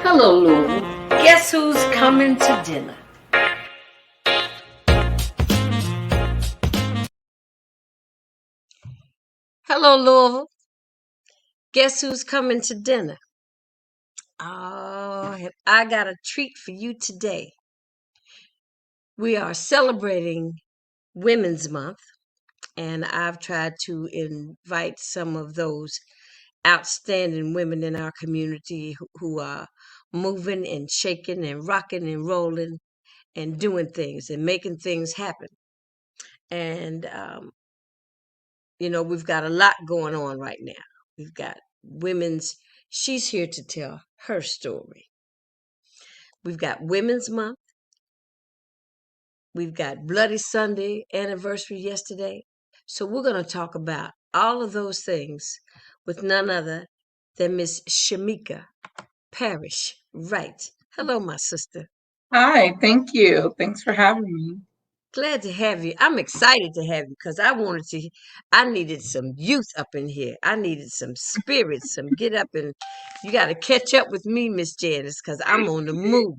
Hello, Louisville. Guess who's coming to dinner? Hello, Louisville. Guess who's coming to dinner? Oh, I got a treat for you today. We are celebrating Women's Month, and I've tried to invite some of those outstanding women in our community who are moving and shaking and rocking and rolling and doing things and making things happen. And, we've got a lot going on right now. We've got she's here to tell her story. We've got Women's Month. We've got Bloody Sunday anniversary yesterday. So we're going to talk about all of those things with none other than Miss Shameka Parrish Wright. Hello, my sister. Hi, thank you. Thanks for having me. Glad to have you. I'm excited to have you because I needed some youth up in here. I needed some spirit, some get up, and you got to catch up with me, Miss Janice, because I'm on the move.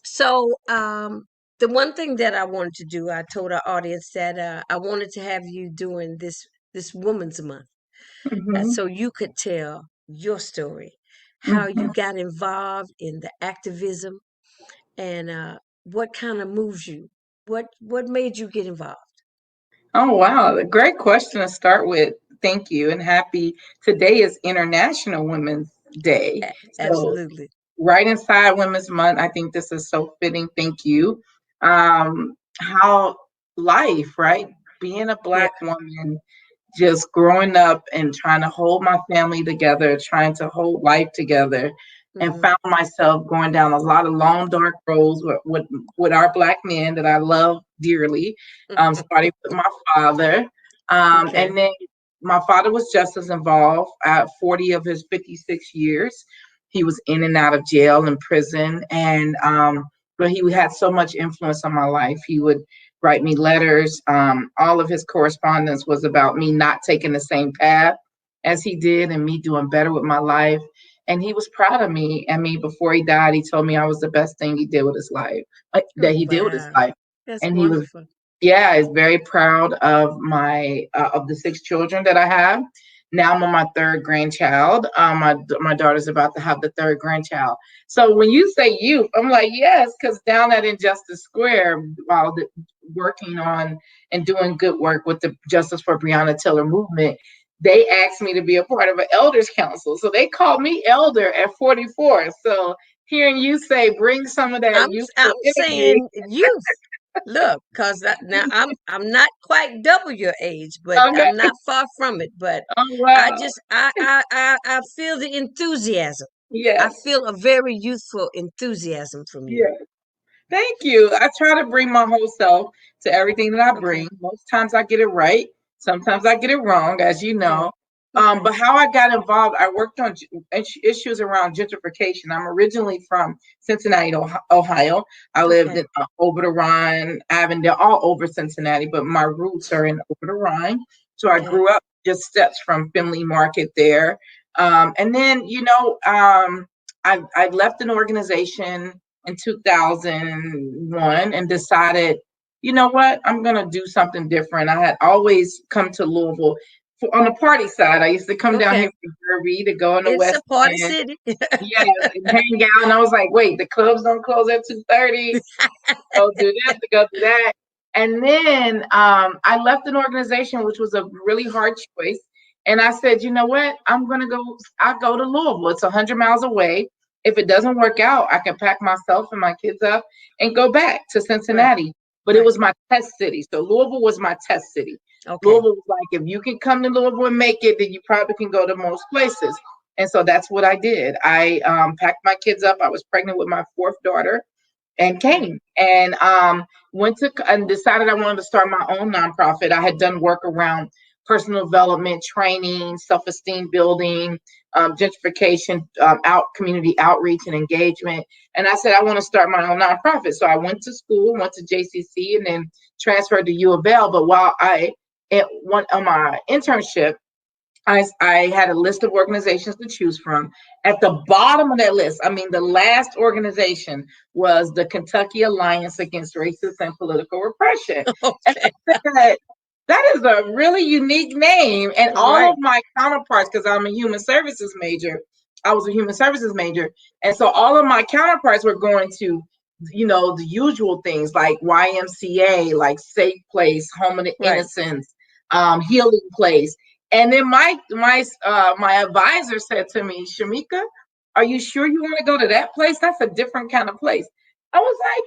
So, the one thing that I wanted to do, I told our audience that I wanted to have you doing this Woman's Month, hmm so you could tell your story, how you hmm got involved in the activism, and what kind of moves you. What made you get involved? Oh, wow. A great question to start with. Thank you and happy. Today is International Women's Day. So, Absolutely. right inside Women's Month, I think this is so fitting. Thank you. How life, right? Being a Yeah. Black woman, just growing up and trying to hold my family together, trying to hold life together, and Hmm. found myself going down a lot of long, dark roads with our Black men that I love dearly. Starting with my father. Okay. And then my father was just as involved at 40 of his 56 years. He was in and out of jail and prison. But he had so much influence on my life. He would write me letters. All of his correspondence was about me not taking the same path as he did and me doing better with my life. And he was proud of me. I mean, before he died, he told me I was the best thing he did with his life, that Oh, he did with his wow. life. That's And he was, wonderful. yeah, is very proud of of the 6 children that I have. Now I'm on my third grandchild. My daughter's about to have the third grandchild. So when you say youth, I'm like, yes, because down at Injustice Square, while working on and doing good work with the Justice for Breonna Taylor movement, they asked me to be a part of an elders council. So they called me elder at 44. So hearing you say bring some of that I'm youthful energy. saying youth. Look, cause now I'm not quite double your age, but Okay. I'm not far from it. But Oh I wow. just I feel the enthusiasm. I Yes. feel a very youthful enthusiasm from you. Yes. Thank you. I try to bring my whole self to everything that I Okay. bring. Most times I get it right. Sometimes I get it wrong, as you Yeah. know. Okay. But how I got involved, I worked on issues around gentrification. I'm originally from Cincinnati, Ohio. I lived Okay. in over the Rhine, Avondale, all over Cincinnati, but my roots are in over the Rhine. So I Okay. grew up just steps from Finley Market there. And then, I left an organization in 2001 and decided, you know what, I'm going to do something different. I had always come to Louisville on the party side. I used to come down here Okay. from Derby to go in the It's a West party End. city. Yes, and hang out. And I was like, wait, the clubs don't close at 2:30. Go do this, to go do that. And then I left an organization, which was a really hard choice. And I said, you know what? I'll go to Louisville. It's 100 miles away. If it doesn't work out, I can pack myself and my kids up and go back to Right. Cincinnati. But it Right. was my test city. So Louisville was my test city. Okay. Louisville was like, if you can come to Louisville and make it, then you probably can go to most places. And so that's what I did. I packed my kids up. I was pregnant with my fourth daughter and Okay. came and went to and decided I wanted to start my own nonprofit. I had done work around personal development, training, self-esteem building, gentrification, out community outreach and engagement. And I said I want to start my own nonprofit. So I went to school, went to JCC, and then transferred to U of L. But while I at one on my internship, I had a list of organizations to choose from. At the bottom of that list, I mean, the last organization was the Kentucky Alliance Against Racist and Political Repression. And Okay. I said, that is a really unique name. And all Right. of my counterparts, because I'm a human services major, I was a human services major. And so all of my counterparts were going to, the usual things like YMCA, like Safe Place, Home of the Right. Innocents, Healing Place. And then my advisor said to me, Shameka, are you sure you want to go to that place? That's a different kind of place. I was like,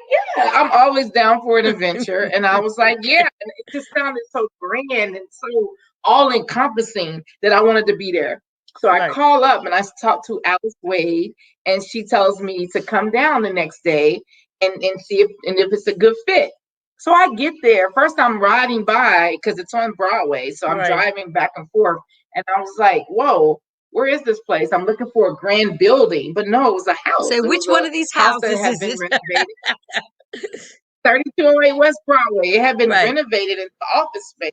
yeah, I'm always down for an adventure. And I was like, yeah. And it just sounded so grand and so all encompassing that I wanted to be there. So I Right. call up and I talk to Alice Wade, and she tells me to come down the next day and see if it's a good fit. So I get there. First, I'm riding by because it's on Broadway. So I'm Right. driving back and forth. And I was like, whoa, where is this place? I'm looking for a grand building. But no, it was a Say, house. It which was one a of these house that houses had is been it? renovated. 3208 West Broadway. It had been Right. renovated into office space.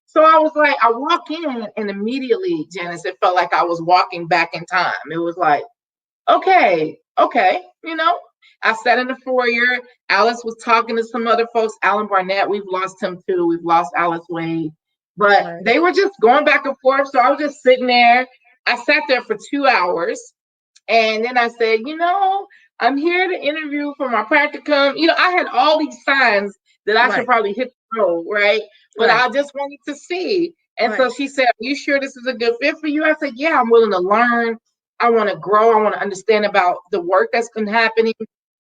So I was like, I walk in and immediately, Janice, it felt like I was walking back in time. It was like, okay. I sat in the foyer. Alice was talking to some other folks. Alan Barnett, we've lost him too. We've lost Alice Wade. But Right. they were just going back and forth. So I was just sitting there. I sat there for 2 hours. And then I said, I'm here to interview for my practicum. I had all these signs that I should Right. probably hit the road, right? But Right. I just wanted to see. And so Right. she said, are you sure this is a good fit for you? I said, yeah, I'm willing to learn. I want to grow. I want to understand about the work that's been happening.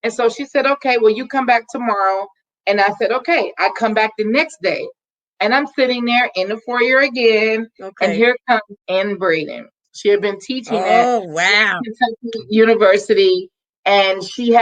And so she said, okay, well, you come back tomorrow. And I said, okay. I come back the next day. And I'm sitting there in the foyer again. And Okay. here comes Ann Braden. She had been teaching at Oh, wow. Kentucky University, and she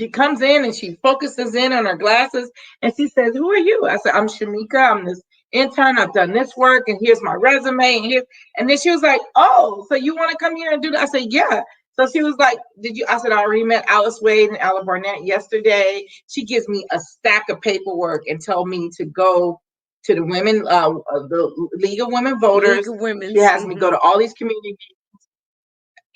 comes in and she focuses in on her glasses and she says, who are you? I said, I'm Shameka. I'm this intern. I've done this work and here's my resume. And then she was like, oh, so you want to come here and do that? I said, yeah. So she was like, did you? I said, I already met Alice Wade and Alan Barnett yesterday. She gives me a stack of paperwork and told me to go to the League of Women League Voters. of She Women's. has me go to all these community,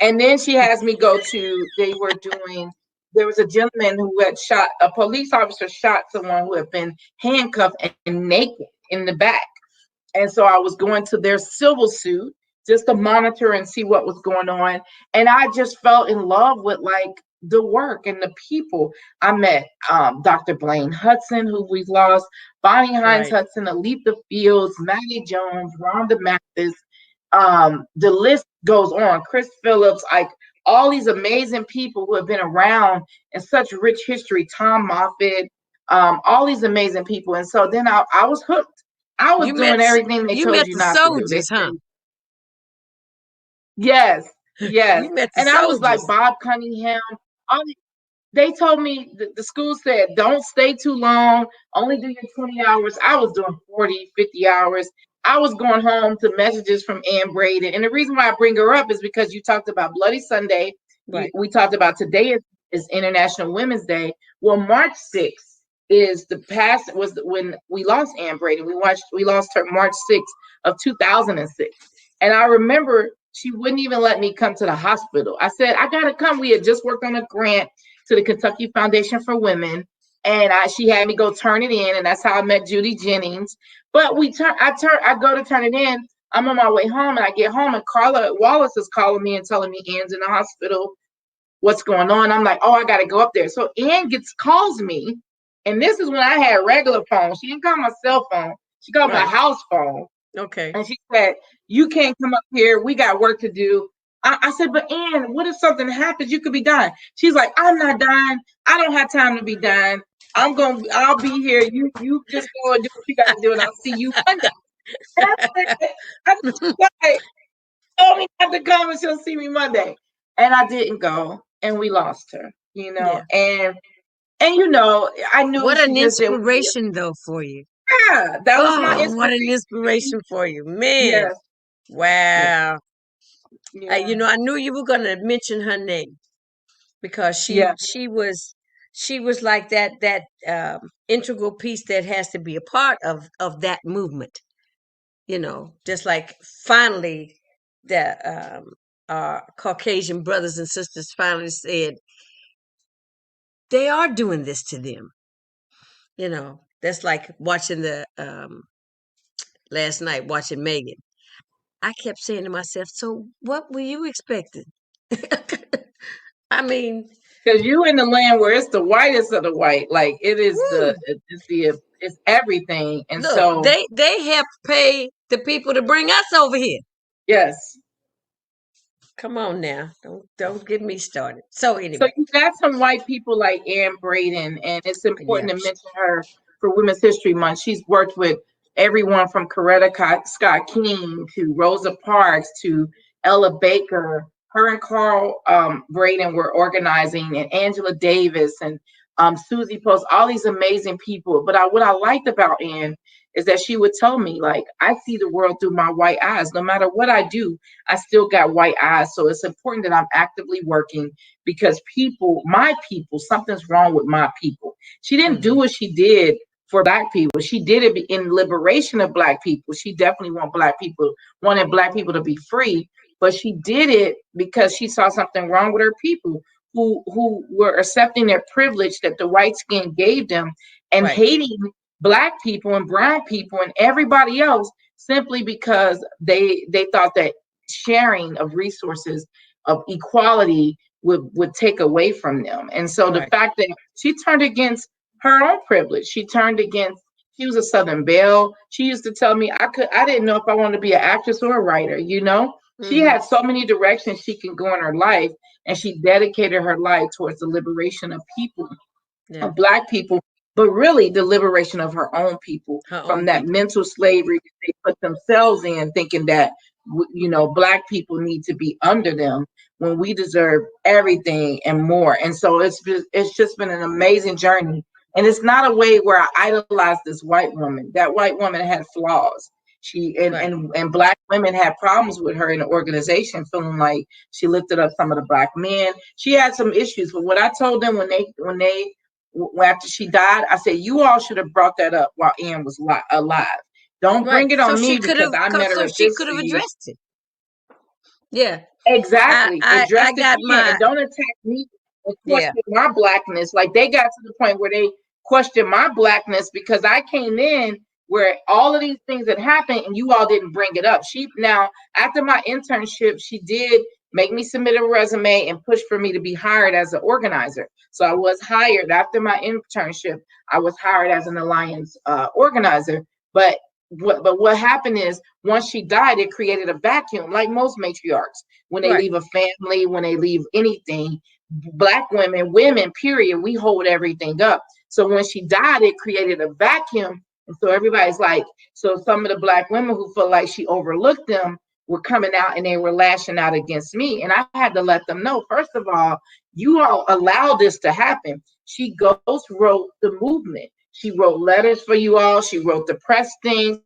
and then she has me go to, there was a gentleman who had shot, a police officer shot someone who had been handcuffed and naked in the back. And so I was going to their civil suit just to monitor and see what was going on. And I just fell in love with like the work and the people. I met Dr. Blaine Hudson, who we've lost, Bonnie Hines Right. Hudson, Aletha Fields, Maggie Jones, Rhonda Mathis. The list goes on. Chris Phillips, like all these amazing people who have been around in such rich history. Tom Moffitt, all these amazing people. And so then I was hooked. I was You met doing everything they you told met you the not to do. They soldiers, huh? said, yes, yes. You met the And I was like soldiers. Bob Cunningham. All they told me, the school said, don't stay too long, only do your 20 hours. I was doing 40, 50 hours. I was going home to messages from Ann Braden. And the reason why I bring her up is because you talked about Bloody Sunday. Right. We talked about today is International Women's Day. Well, March 6th is when we lost Ann Braden. We lost her March 6th of 2006. And I remember she wouldn't even let me come to the hospital. I said, I gotta come. We had just worked on a grant to the Kentucky Foundation for Women, and she had me go turn it in, and that's how I met Judy Jennings. But I go to turn it in. I'm on my way home, and I get home, and Carla Wallace is calling me and telling me Ann's in the hospital. What's going on? I'm like, oh, I got to go up there. So Ann calls me, and this is when I had regular phone. She didn't call my cell phone. She called my Right. house phone. Okay. And she said, you can't come up here. We got work to do. I said, but Ann, what if something happens? You could be dying. She's like, I'm not dying. I don't have time to be dying. I'll be here. You just go and do what you got to do, and I'll see you Monday. And I was like, told me not to come and she'll see me Monday. And I didn't go, and we lost her, Yeah. and I knew What she an just didn't, inspiration though for you. yeah, that was my Oh, what an inspiration. inspiration for you. Man. Yes, yes, Wow. yeah, I knew you were gonna mention her name because yeah. she was like that integral piece that has to be a part of that movement. Just like finally that our Caucasian brothers and sisters finally said they are doing this to them. That's like watching the last night watching Megan. I kept saying to myself, so what were you expecting? I mean, Because you in the land where it's the whitest of the white, like it is woo, it's everything. And look, so they help pay the people to bring us over here. yes. Come on now, don't get me started. So So anyway, you got some white people like Ann Braden, and it's important yeah, to mention her for Women's History Month. She's worked with everyone from Coretta Scott King to Rosa Parks to Ella Baker. Her and Carl Braden were organizing, and Angela Davis and Susie Post, all these amazing people. But what I liked about Ann is that she would tell me, like, I see the world through my white eyes. No matter what I do, I still got white eyes. So it's important that I'm actively working because my people, something's wrong with my people. She didn't do what she did for black people. She did it in liberation of black people. She definitely wanted black people to be free, but she did it because she saw something wrong with her people who were accepting their privilege that the white skin gave them and right, hating black people and brown people and everybody else simply because they thought that sharing of resources of equality would take away from them. And so the right. fact that she turned against her own privilege, she was a Southern Belle. She used to tell me I didn't know if I wanted to be an actress or a writer, you know? She Hmm. had so many directions she can go in her life, and she dedicated her life towards the liberation of people, Yeah, of black people, but really the liberation of her own people her from own that people. mental slavery they put themselves in, thinking that black people need to be under them when we deserve everything and more. And so it's just been an amazing journey. And it's not a way where I idolize this white woman. That white woman had flaws. She Right. and black women had problems with her in the organization, feeling like she lifted up some of the black men. She had some issues. But what I told them after she died, I said, you all should have brought that up while Ann was alive. Don't Right. bring it So on she me could because have I met her so at she this could have stage. addressed it. Yeah. Exactly. I Address it got then my and don't attack me and yeah. question my blackness. Like they got to the point where they questioned my blackness because I came in where all of these things had happened and you all didn't bring it up. Now after my internship, she did make me submit a resume and push for me to be hired as an organizer. So I was hired after my internship. I was hired as an alliance organizer, but what happened is once she died, it created a vacuum, like most matriarchs. When they Right. leave a family, when they leave anything, black women, period, we hold everything up. So when she died, it created a vacuum. And so everybody's like, so some of the black women who feel like she overlooked them were coming out and they were lashing out against me. And I had to let them know, first of all, you all allowed this to happen. She ghost wrote the movement. She wrote letters for you all. She wrote the press things.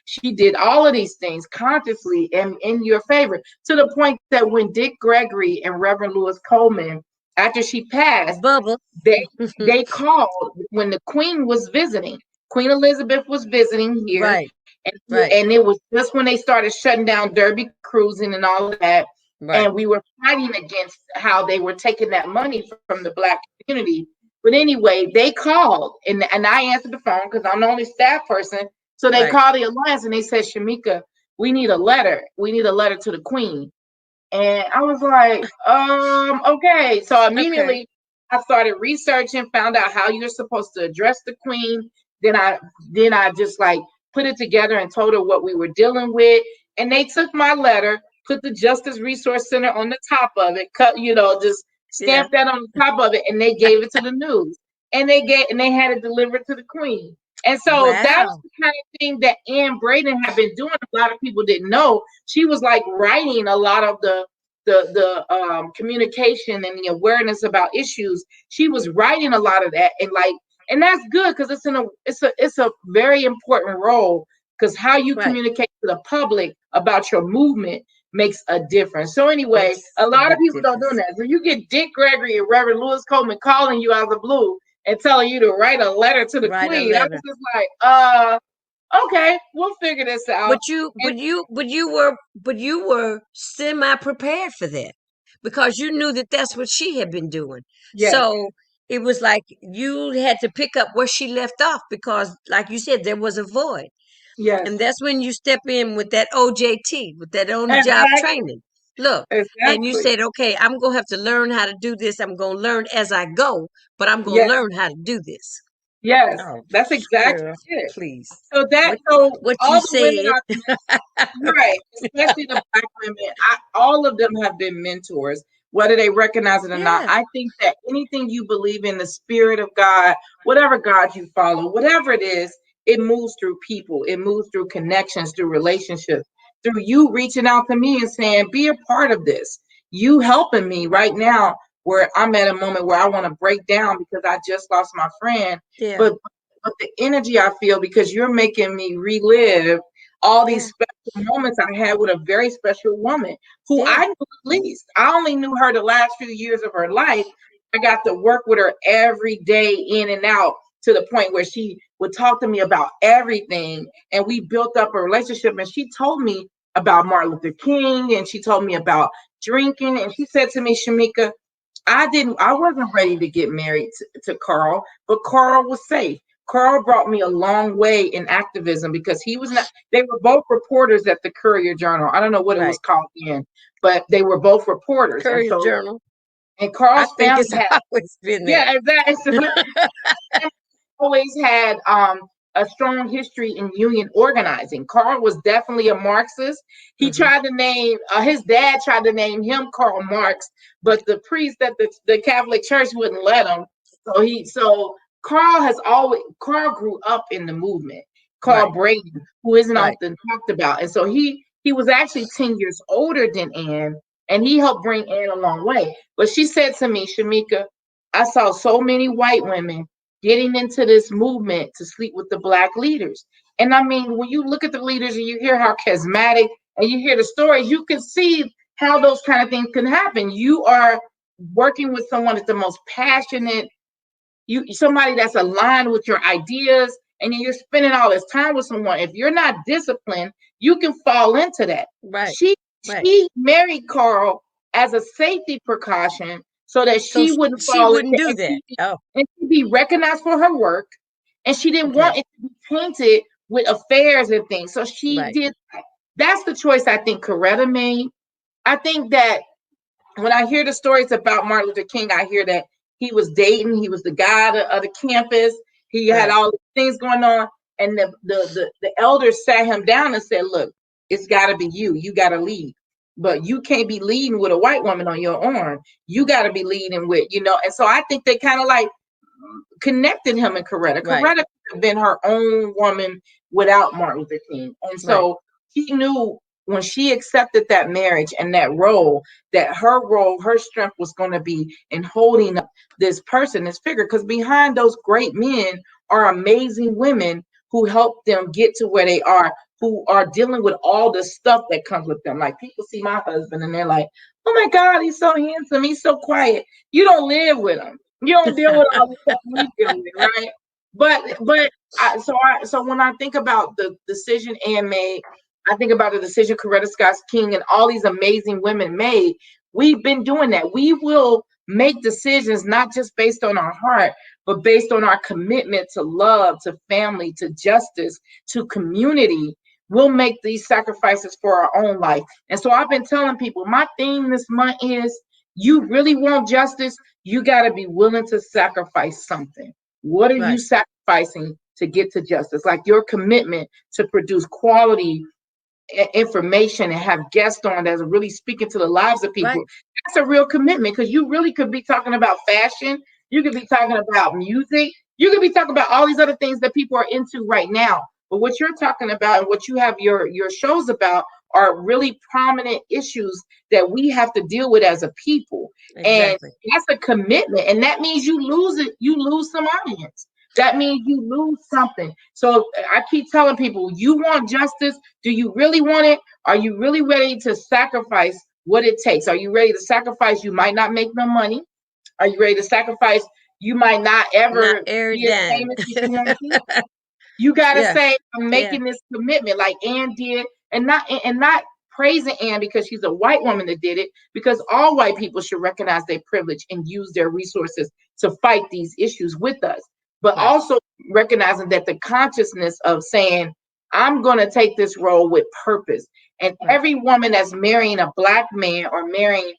She did all of these things consciously and in your favor to the point that when Dick Gregory and Reverend Louis Coleman, after she passed, Bubba. they called when the Queen was visiting. Queen Elizabeth was visiting here, Right. and Right. and it was just when they started shutting down Derby cruising and all of that. Right. And we were fighting against how they were taking that money from the black community. But anyway, they called and I answered the phone because I'm the only staff person. So they Right. called the alliance and they said, Shameka, we need a letter. We need a letter to the Queen. And I was like, okay. So Okay. immediately I started researching, found out how you're supposed to address the Queen. Then I just like put it together and told her what we were dealing with. And they took my letter, put the Justice Resource Center on the top of it, just Yeah. stamp that on the top of it, and they gave it to the news. And they had it delivered to the Queen. And so that was Wow. the kind of thing that Ann Braden had been doing. A lot of people didn't know. She was like writing a lot of the communication and the awareness about issues. She was writing a lot of that, and that's good because it's a very important role because how you Right. communicate to the public about your movement makes a difference. So anyway, Makes a a lot of big people don't know difference. that. So you get Dick Gregory and Reverend Louis Coleman calling you out of the blue and telling you to write a letter to the Write a Queen. I was letter. just like, Okay, we'll figure this out. And But you were semi prepared for that because you knew that that's what she had been doing. yes, So it was like you had to pick up where she left off because, like you said, there was a void. yes, And that's when you step in with that OJT, with that on the job exactly, training. Look, and you exactly. said, okay, I'm going to have to learn how to do this. I'm going to learn as I go, but I'm going to Yes, learn how to do this. yes, Oh, that's exactly girl, it. please. So What you all the women said. I've right, especially the Black women, all of them have been mentors, whether they recognize it or not. Yeah, I think that anything you believe in, the spirit of God, whatever God you follow, whatever it is, it moves through people, it moves through connections, through relationships, through you reaching out to me and saying, be a part of this. You helping me right now, where I'm at a moment where I want to break down because I just lost my friend. yeah, But but the energy I feel because you're making me relive all these yeah, special moments I had with a very special woman who yeah, I knew least. I only knew her the last few years of her life. I got to work with her every day in and out to the point where she would talk to me about everything. And we built up a relationship. And she told me about Martin Luther King and she told me about drinking. And she said to me, Shameka, I wasn't ready to get married to Carl, but Carl was safe. Carl brought me a long way in activism because he was not, they were both reporters at the Courier Journal. I don't know what it was right. called then, but they were both reporters. And Courier so, Journal. and I Carl's think family it's had, always been that. yeah, exactly. Always had a strong history in union organizing. Carl was definitely a Marxist. He Hmm. tried to name his dad tried to name him Karl Marx, but the priest at the Catholic Church wouldn't let him. So Carl grew up in the movement. Carl Right, Braden, who isn't right. often talked about, and so he was actually 10 years older than Ann, and he helped bring Ann a long way. But she said to me, Shameka, I saw so many white women getting into this movement to sleep with the Black leaders. And I mean, when you look at the leaders and you hear how charismatic and you hear the stories, you can see how those kind of things can happen. You are working with someone that's the most passionate, somebody that's aligned with your ideas, and then you're spending all this time with someone. If you're not disciplined, you can fall into that. Right, She right. she married Carl as a safety precaution so that So she wouldn't she fall wouldn't into do that. Oh, and she'd be recognized for her work, and she didn't okay. want it to be painted with affairs and things. So she Right, did that. That's the choice I think Coretta made. I think that when I hear the stories about Martin Luther King, I hear that he was dating, he was the guy of the campus, he had right, all these things going on, and the elders sat him down and said, "Look, it's got to be you. You got to lead, but you can't be leading with a white woman on your arm. You got to be leading with, you know." And so I think they kind of like connected him and Coretta. right, Coretta could have been her own woman without Martin Luther King. And right, so she knew when she accepted that marriage and that role, that her role, her strength was going to be in holding up this person, this figure. Because behind those great men are amazing women who helped them get to where they are, who are dealing with all the stuff that comes with them. Like people see my husband and they're like, oh my God, he's so handsome, he's so quiet. You don't live with him. You don't deal with all the stuff we deal with, right? So when I think about the decision Anne made, I think about the decision Coretta Scott King and all these amazing women made. We've been doing that. We will make decisions not just based on our heart, but based on our commitment to love, to family, to justice, to community. We'll make these sacrifices for our own life. And so I've been telling people my theme this month is you really want justice, you got to be willing to sacrifice something. What are you right, sacrificing to get to justice? Like your commitment to produce quality information and have guests on that's really speaking to the lives of right. people. That's a real commitment because you really could be talking about fashion. You could be talking about music. You could be talking about all these other things that people are into right now. But what you're talking about and what you have your shows about are really prominent issues that we have to deal with as a people. And Exactly. that's a commitment. And that means you lose it, you lose some audience. That means you lose something. So I keep telling people, you want justice? Do you really want it? Are you really ready to sacrifice what it takes? Are you ready to sacrifice? You might not make no money. Are you ready to sacrifice? You might not Not ever every be as dime. famous as you want to be. You gotta Yeah. say, I'm Yeah. making this commitment, like Ann did, and not praising Ann because she's a white woman that did it, because all white people should recognize their privilege and use their resources to fight these issues with us. But Right. also recognizing that the consciousness of saying, I'm gonna take this role with purpose. And Right. every woman that's marrying a black man, or marrying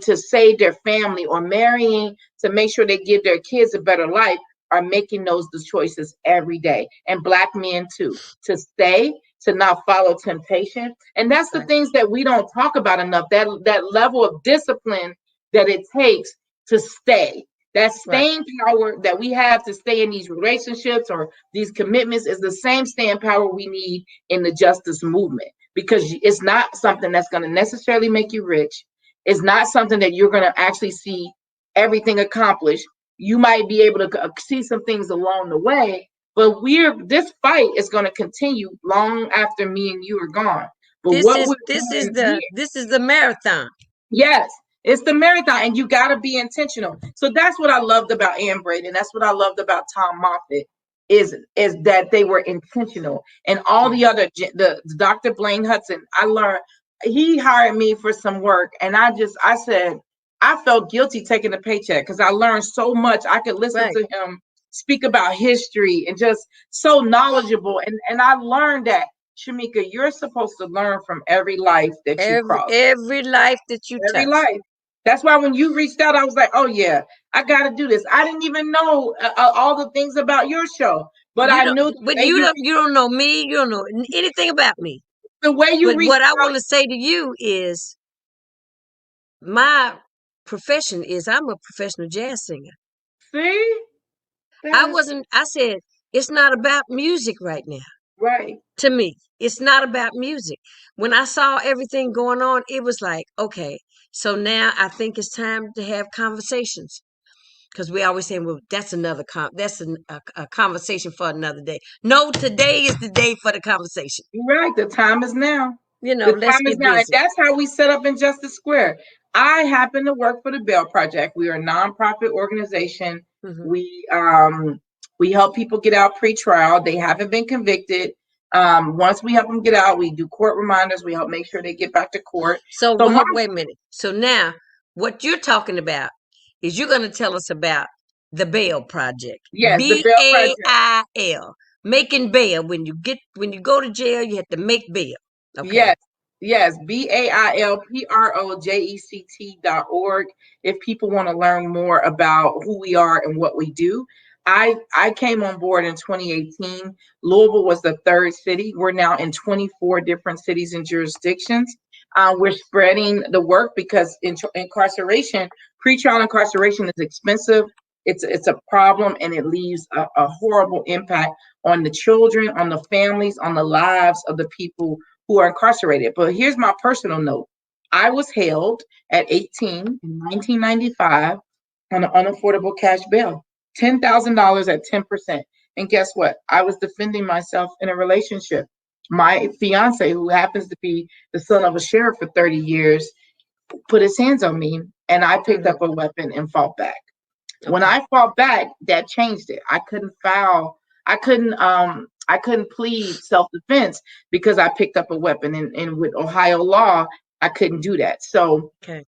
to save their family, or marrying to make sure they give their kids a better life, are making those the choices every day. And black men too, to stay, to not follow temptation. And that's the Right. things that we don't talk about enough. That level of discipline that it takes to stay. That Right. staying power that we have to stay in these relationships or these commitments is the same staying power we need in the justice movement, because it's not something that's going to necessarily make you rich. It's not something that you're going to actually see everything accomplished. You might be able to see some things along the way, but this fight is going to continue long after me and you are gone. But This what is we're this is doing the here, this is the marathon. yes, it's the marathon, and you got to be intentional. So that's what I loved about Ann Braden. That's what I loved about Tom Moffitt, is that they were intentional. And all Yeah. the Dr. Blaine Hudson, I learned, he hired me for some work, and I said I felt guilty taking a paycheck because I learned so much. I could listen Right. to him speak about history, and just so knowledgeable. And I learned that, Shameka, you're supposed to learn from every life that you cross. Every life that you Every touch. life. That's why when you reached out, I was like, oh, yeah, I got to do this. I didn't even know all the things about your show, but You I don't, knew the but way you you don't know me. You don't know anything about me. the way you But reached what I out. want to say to you is, my profession is I'm a professional jazz singer. See, that I is wasn't. I said it's not about music right now. right. To me, it's not about music. When I saw everything going on, it was like, okay, so now I think it's time to have conversations. Because we always say, well, that's a conversation for another day. No, today is the day for the conversation. You're right. The time is now. You know, The let's time is get now. And busy. that's how we set up Injustice Square. I happen to work for the Bail Project. We are a nonprofit organization. Hmm. We help people get out pre-trial. They haven't been convicted. Once we help them get out, we do court reminders. We help make sure they get back to court. So, So my wait a minute. So now, what you're talking about is you're going to tell us about the Bail Project, yes, the Bail Project. BAIL, making bail. When you go to jail, you have to make bail. Okay. Yes, yes, BAILPROJECT.org. If people want to learn more about who we are and what we do. I came on board in 2018. Louisville was the third city. We're now in 24 different cities and jurisdictions. We're spreading the work because incarceration, pretrial incarceration is expensive. It's a problem, and it leaves a horrible impact on the children, on the families, on the lives of the people who are incarcerated. But here's my personal note. I was held at 18 in 1995 on an unaffordable cash bail, $10,000 at 10%. And guess what? I was defending myself in a relationship. My fiance, who happens to be the son of a sheriff for 30 years, put his hands on me, and I picked Hmm. up a weapon and fought back. When Okay. I fought back, that changed it. I couldn't file. I couldn't plead self-defense because I picked up a weapon. And with Ohio law, I couldn't do that. So Okay.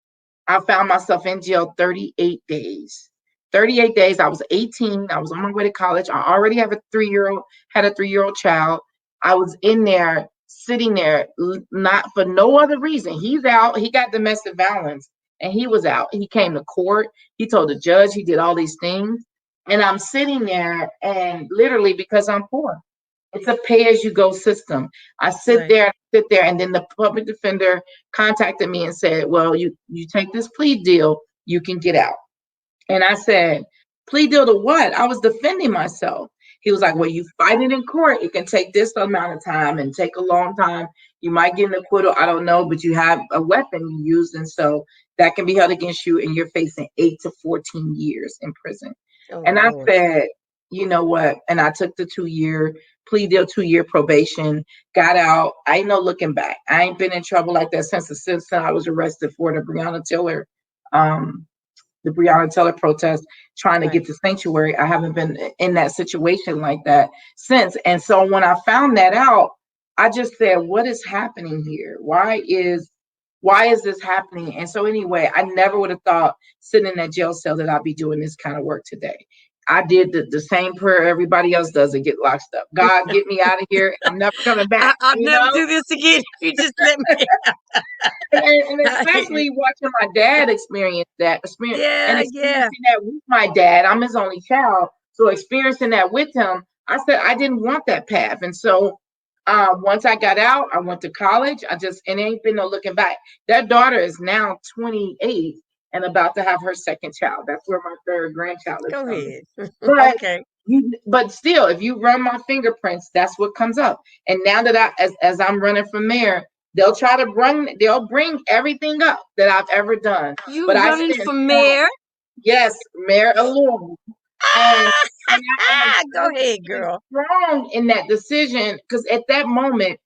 I found myself in jail 38 days. 38 days. I was 18. I was on my way to college. I already had a 3-year-old child. I was in there, sitting there, not for no other reason. He's out. He got domestic violence, and he was out. He came to court. He told the judge he did all these things. And I'm sitting there, and literally because I'm poor. It's a pay-as-you-go system. Right. Sit there, and then the public defender contacted me and said, "Well, you take this plea deal, you can get out." And I said, "Plea deal to what?" I was defending myself. He was like, Hmm. "Well, you fight it in court. It can take this amount of time and take a long time. You might get an acquittal. I don't know, but you have a weapon you used, and so that can be held against you, and you're facing 8 to 14 years in prison." Oh And I Lord. said, "You know what?" And I took the 2-year plea deal, 2-year probation, got out. I ain't no looking back. I ain't been in trouble like that since I was arrested for the Breonna Taylor um, the Breonna Taylor protest, trying to Right. get to sanctuary. I haven't been in that situation like that since. And so when I found that out, I just said, what is happening here? Why is this happening? And so anyway, I never would have thought sitting in that jail cell that I'd be doing this kind of work today. I did the same prayer everybody else does and get locked up. God, get me out of here, and I'm never coming back. I'll You never know, do this again if you just let me. and especially watching my dad experience that experience and Yeah, yeah. experiencing that with my dad. I'm his only child, so experiencing that with him, I said I didn't want that path, and so once I got out, I went to college. And it ain't been no looking back. That daughter is now 28 and about to have her second child. That's where my third grandchild is Go coming. ahead. But Okay. but still, if you run my fingerprints, that's what comes up. And now that as I'm running for mayor, they'll bring everything up that I've ever done. But You I running stand for strong. mayor? Yes, Mayor of Louisville. And Go I ahead, stand girl. strong in that decision because at that moment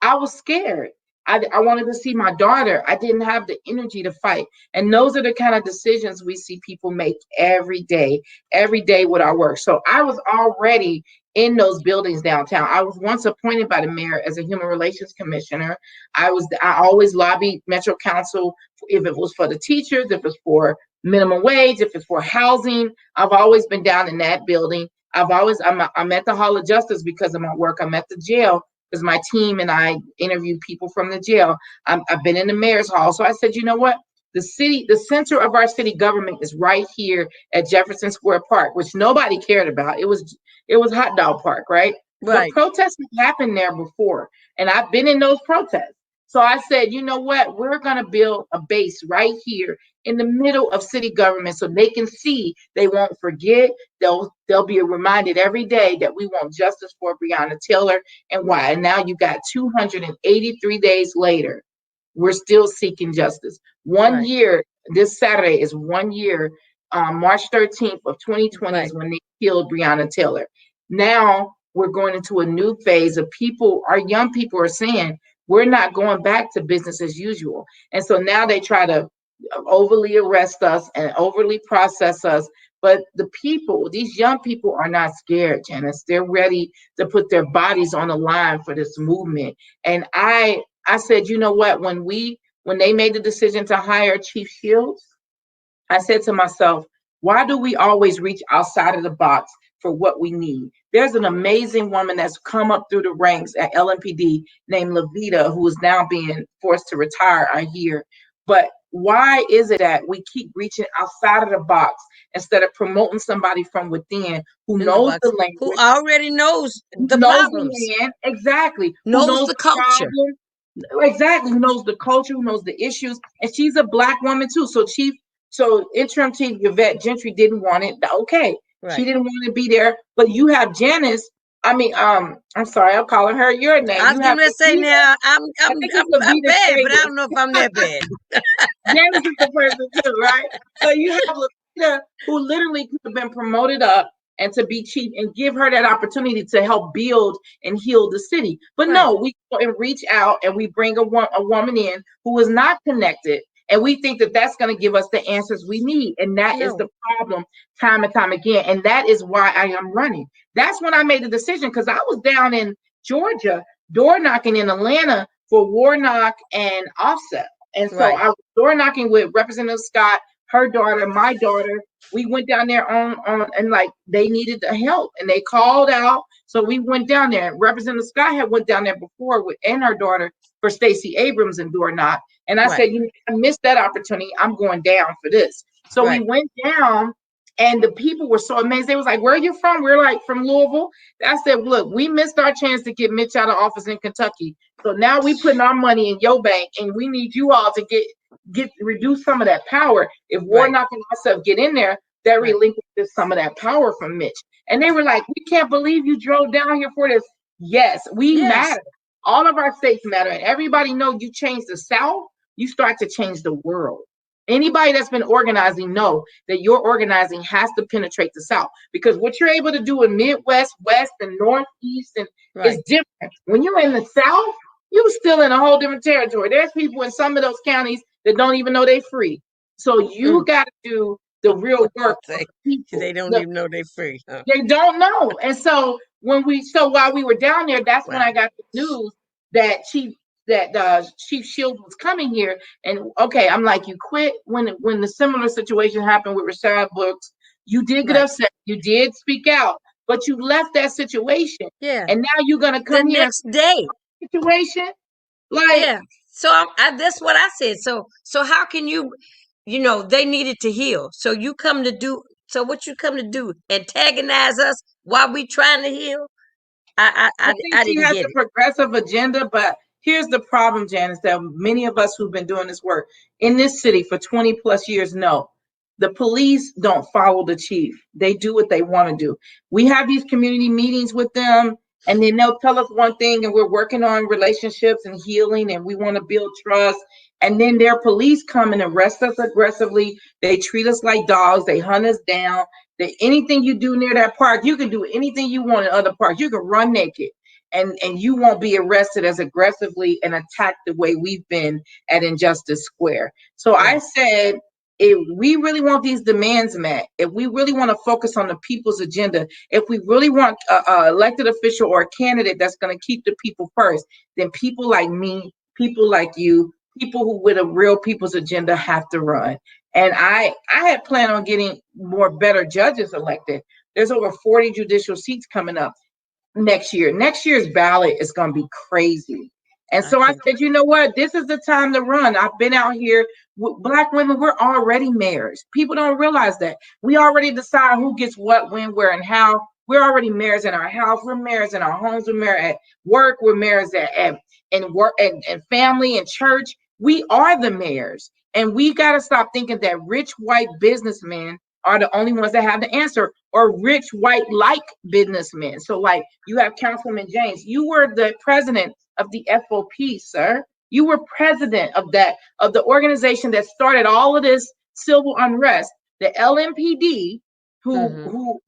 I was scared. I wanted to see my daughter. I didn't have the energy to fight. And those are the kind of decisions we see people make every day with our work. So I was already in those buildings downtown. I was once appointed by the mayor as a human relations commissioner. I always lobbied Metro Council if it was for the teachers, if it's for minimum wage, if it's for housing. I've always been down in that building. I'm at the Hall of Justice because of my work. I'm at the jail because my team and I interview people from the jail. I've been in the mayor's hall. So I said, you know what? The center of our city government is right here at Jefferson Square Park, which nobody cared about. It was Hot Dog Park, right? But Right. protests have happened there before, and I've been in those protests. So I said, you know what? We're going to build a base right here in the middle of city government so they can see, they won't forget. They'll be reminded every day that we want justice for Breonna Taylor and why. And now you got 283 days later, we're still seeking justice. One Right. year, this Saturday is 1 year. March 13th of 2020 Right. is when they killed Breonna Taylor. Now we're going into a new phase of people, our young people are saying, we're not going back to business as usual. And so now they try to overly arrest us and overly process us. But the people, these young people are not scared, Janice. They're ready to put their bodies on the line for this movement. And I said, you know what? When they made the decision to hire Chief Shields, I said to myself, why do we always reach outside of the box for what we need? There's an amazing woman that's come up through the ranks at LMPD named Levita, who is now being forced to retire, I hear. But why is it that we keep reaching outside of the box instead of promoting somebody from within who In the knows the box. Who language, already knows who the knows problems, the land, exactly, who knows knows the the culture. problem, exactly, who knows the culture, who knows the issues, and she's a black woman too. So interim chief Yvette Gentry didn't want it. Okay, she Right. didn't want to be there. But you have Janice. I mean, I'm sorry, I'm calling her your name. I was You have getting ready to say Levita. now I think it's I'm Levita bad, but I don't know if I'm Traeger. that bad. Janice is the person too, right? So you have Levita, who literally could have been promoted up and to be chief and give her that opportunity to help build and heal the city. But Right. no, we go and reach out and we bring a woman in who is not connected. And we think that that's going to give us the answers we need. And that is No. the problem time and time again. And that is why I am running. That's when I made the decision because I was down in Georgia, door knocking in Atlanta for Warnock and Offset. And so Right. I was door knocking with Representative Scott, her daughter, my daughter. We went down there on and like they needed the help and they called out. So we went down there. Representative Scott had went down there before with and her daughter for Stacey Abrams and door knock. And I Right. said, I missed that opportunity. I'm going down for this. So we Right. went down and the people were so amazed. They was like, where are you from? We're like from Louisville. I said, look, we missed our chance to get Mitch out of office in Kentucky. So now we putting our money in your bank, and we need you all to get reduce some of that power. If Right. Warnock and myself get in there, that Right. relinquishes some of that power from Mitch. And they were like, we can't believe you drove down here for this. Yes, we Yes. matter. All of our states matter, and everybody know you change the South, you start to change the world. Anybody that's been organizing know that your organizing has to penetrate the South because what you're able to do in Midwest, West, and Northeast and is Right. different. When you're in the South, you're still in a whole different territory. There's people in some of those counties that don't even know they're free. So you Mm. got to do the real work of They people. they don't even know they're free. Huh? They don't know. And so while we were down there, that's when Wow. I got the news that Chief Shields was coming here. And okay, I'm like, you quit when the similar situation happened with Rashad Brooks. You did get Right. upset. You did speak out, but you left that situation. Yeah. And now you're gonna The come here and next day. situation like Yeah. So that's what I said. So how can you, they needed to heal. So you come to do. So what you come to do? Antagonize us while we trying to heal? I think I she didn't has get a it. progressive agenda, but here's the problem, Janice, that many of us who've been doing this work in this city for 20 plus years know. The police don't follow the chief. They do what they want to do. We have these community meetings with them, and then they'll tell us one thing, and we're working on relationships and healing, and we want to build trust. And then their police come and arrest us aggressively. They treat us like dogs. They hunt us down. That anything you do near that park, you can do anything you want in other parks. You can run naked and you won't be arrested as aggressively and attacked the way we've been at Injustice Square. So I Right. said, if we really want these demands met, if we really want to focus on the people's agenda, if we really want a elected official or a candidate that's going to keep the people first, then people like me, people like you, people who with a real people's agenda have to run. And I had planned on getting more better judges elected. There's over 40 judicial seats coming up next year. Next year's ballot is going to be crazy. And I so I can. said, you know what? This is the time to run. I've been out here with Black women. We're already mayors. People don't realize that. We already decide who gets what, when, where, and how. We're already mayors in our house. We're mayors in our homes. We're mayors at work. We're mayors at and work and family and church. We are the mayors. And we got to stop thinking that rich white businessmen are the only ones that have the answer, or rich white like businessmen. So like you have Councilman James, you were the president of the FOP, sir. You were president of the organization that started all of this civil unrest, the LMPD, Mm-hmm. who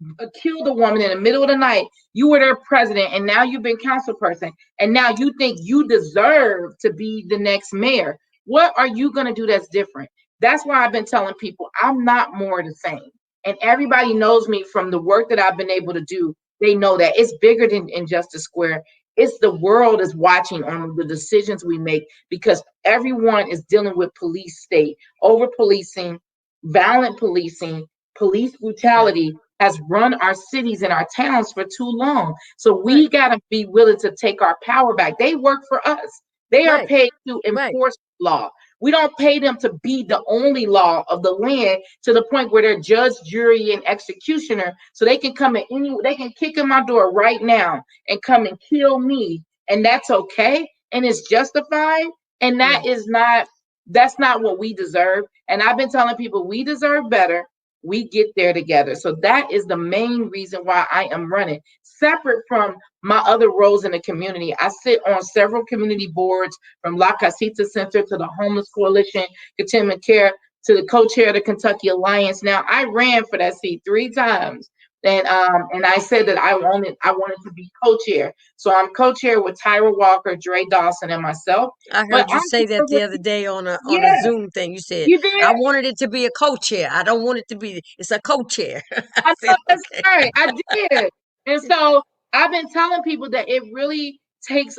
killed a woman in the middle of the night. You were their president, and now you've been council person, and now you think you deserve to be the next mayor. What are you going to do that's different? That's why I've been telling people I'm not more the same. And everybody knows me from the work that I've been able to do. They know that it's bigger than Injustice Square. It's the world is watching on the decisions we make because everyone is dealing with police state, over policing, violent policing, police Right. brutality has run our cities and our towns for too long. So Right. we got to be willing to take our power back. They work for us. They are Right. paid to Right. enforce law. We don't pay them to be the only law of the land to the point where they're judge, jury, and executioner. So they can come they can kick in my door right now and come and kill me. And that's okay. And it's justified. And Yeah. that's not what we deserve. And I've been telling people we deserve better. We get there together. So that is the main reason why I am running. Separate from my other roles in the community, I sit on several community boards from La Casita Center to the Homeless Coalition, Containment Care, to the co-chair of the Kentucky Alliance. Now, I ran for that seat 3 times. And I said that I wanted to be co-chair. So I'm co-chair with Tyra Walker, Dre Dawson, and myself. I But heard you I'm say that the other day on a yeah, Zoom thing. You said you I did. wanted it to be a co-chair. I don't want it to be. It's a co-chair. I I said know that's okay. right. I did. And so I've been telling people that it really takes,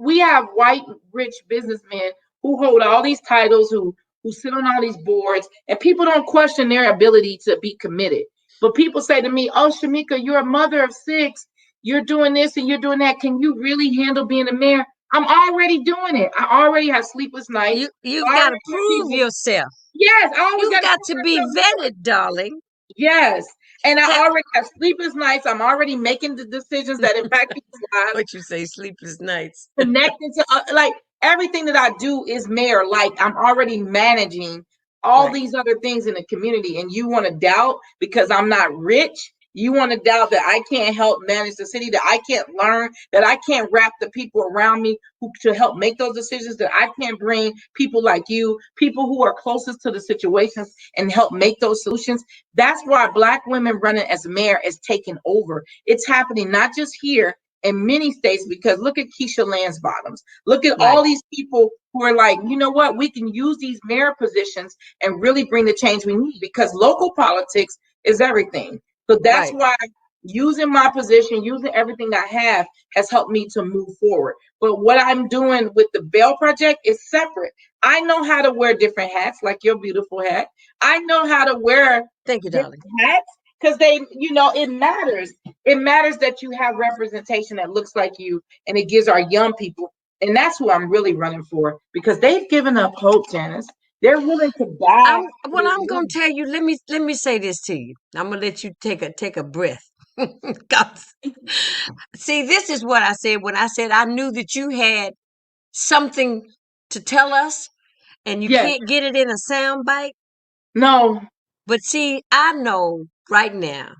we have white, rich businessmen who hold all these titles, who sit on all these boards, and people don't question their ability to be committed. But people say to me, oh, Shameka, you're a mother of 6. You're doing this and you're doing that. Can you really handle being a mayor? I'm already doing it. I already have sleepless nights. You've I got to already have prove people. yourself. Yes, I always You've got to got to put be myself before. vetted, darling. Yes. And I Ha- already have sleepless nights. I'm already making the decisions that impact people's lives, what you say, sleepless nights. connecting to like everything that I do is mayor. Like I'm already managing all Right. these other things in the community. And you want to doubt because I'm not rich. You want to doubt that I can't help manage the city, that I can't learn, that I can't wrap the people around me who to help make those decisions, that I can't bring people like you, people who are closest to the situations and help make those solutions. That's why Black women running as mayor is taking over. It's happening not just here in many states, because look at Keisha Lance Bottoms. Look at Right. all these people who are like, you know what, we can use these mayor positions and really bring the change we need, because local politics is everything. So that's Right. why using my position, using everything I have, has helped me to move forward. But what I'm doing with the Bell Project is separate. I know how to wear different hats, like your beautiful hat. I know how to wear Thank you, different darling. hats because they, you know, it matters. It matters that you have representation that looks like you, and it gives our young people. And that's who I'm really running for, because they've given up hope, Janice. They're willing to die for Well, this I'm gonna dream. tell you. Let me say this to you. I'm gonna let you take a breath. 'Cause, see, this is what I said when I said I knew that you had something to tell us, and you Yes. can't get it in a sound bite. No. But see, I know right now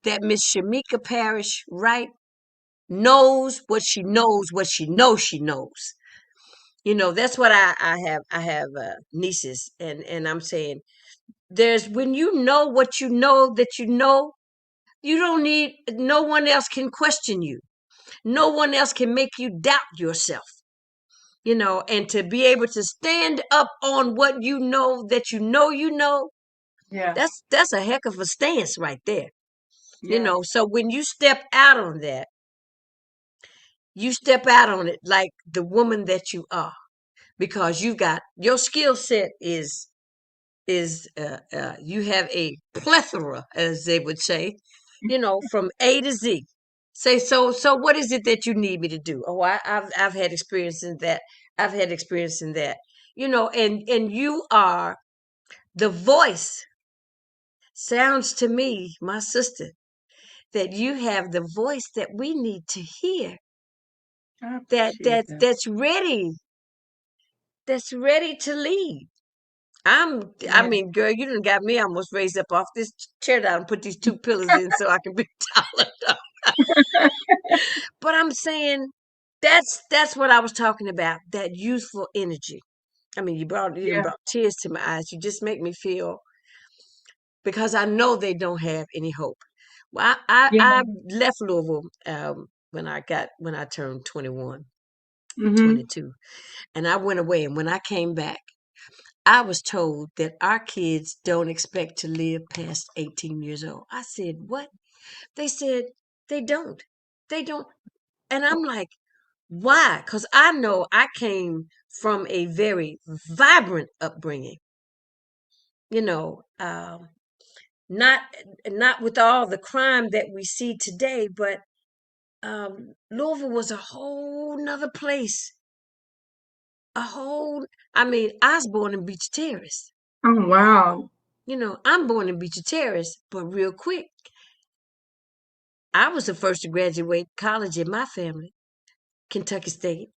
that Miss Shameka Parrish Wright knows what she knows, what she knows she knows. That's what I have nieces, and I'm saying there's when you know what you know that you don't need no one else can question you. No one else can make you doubt yourself. And to be able to stand up on what you know that you know, Yeah. that's a heck of a stance right there. Yes. So when you step out on that, you step out on it like the woman that you are, because you got your skill set is you have a plethora, as they would say, from A to Z. Say so. What is it that you need me to do? Oh, I've had experience in that. I've had experience in that. And you are the voice. Sounds to me, my sister, that you have the voice that we need to hear. I That appreciate that that. that's ready. That's ready to lead. I Yeah. mean, girl, you done got me almost raised up off this chair down and put these two pillars in so I can be taller. But I'm saying that's what I was talking about. That youthful energy. I mean, you done Yeah. brought tears to my eyes. You just make me feel, because I know they don't have any hope. Well, I Yeah. left Louisville when I turned 21, Mm-hmm. 22, and I went away. And when I came back, I was told that our kids don't expect to live past 18 years old. I said, what? They said, they don't. They don't. And I'm like, why? Because I know I came from a very vibrant upbringing, you know, not not with all the crime that we see today, but Louisville was a whole nother place. A whole, I mean, I was born in Beach Terrace. Oh, wow. I'm born in Beecher Terrace, but real quick, I was the first to graduate college in my family, Kentucky State.